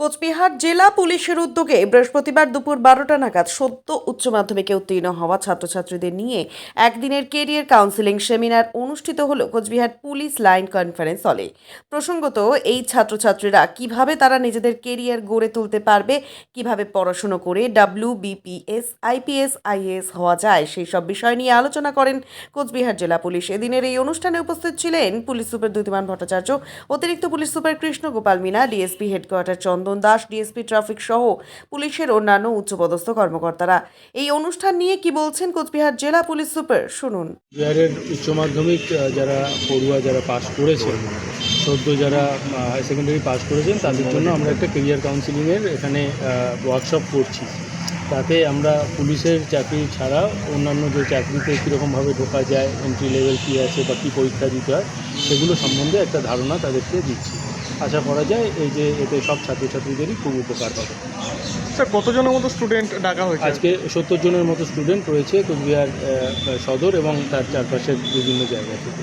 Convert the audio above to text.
কোচবিহার জেলা পুলিশের উদ্যোগে বৃহস্পতিবার দুপুর 12টা নাগাদ সদ্য উচ্চ মাধ্যমিকে উত্তীর্ণ হওয়া ছাত্রছাত্রীদের নিয়ে একদিনের কেরিয়ার কাউন্সেলিং সেমিনার অনুষ্ঠিত হলো কোচবিহার পুলিশ লাইন কনফারেন্স হলে। প্রসঙ্গত, এই ছাত্রছাত্রীরা কিভাবে তারা নিজেদের কেরিয়ার গড়ে তুলতে পারবে, কিভাবে পড়াশুনো করে WBPS, IPS, IAS হওয়া যায়, সেই সব বিষয় নিয়ে আলোচনা করেন কোচবিহার জেলা পুলিশ। এদিনের এই অনুষ্ঠানে উপস্থিত ছিলেন পুলিশ সুপার দ্যুতিমান ভট্টাচার্য, অতিরিক্ত police super Krishna Gopal Meena, DSP headquarter Chandan Das, DSP traffic সহ পুলিশের অন্যান্য উচ্চপদস্থ কর্মকর্তারা। এই অনুষ্ঠান নিয়ে কি বলছেন কোচবিহার জেলা পুলিশ সুপার, শুনুন। বিহারের উচ্চ মাধ্যমিক যারা পড়ুয়া যারা পাস করেছেন, সদ্য যারা হাই সেকেন্ডারি পাস করেছেন, তাদের জন্য আমরা একটা কেরিয়ার কাউন্সিলিংয়ের এখানে ওয়ার্কশপ করছি। তাতে আমরা পুলিশের চাকরি ছাড়া অন্যান্য যে চাকরিতে কীরকমভাবে ঢোকা যায়, এন্ট্রি লেভেল কী আছে বা কী পরীক্ষা দিতে হয়, সেগুলো সম্বন্ধে একটা ধারণা তাদেরকে দিচ্ছি। আশা করা যায় এই যে এতে সব ছাত্রছাত্রীদেরই খুব উপকার হবে। স্যার, কতজনের মতো স্টুডেন্ট ডাকা হয়েছে? আজকে 70 জনের মতো স্টুডেন্ট রয়েছে কোচবিহার সদর এবং তার চারপাশের বিভিন্ন জায়গা থেকে।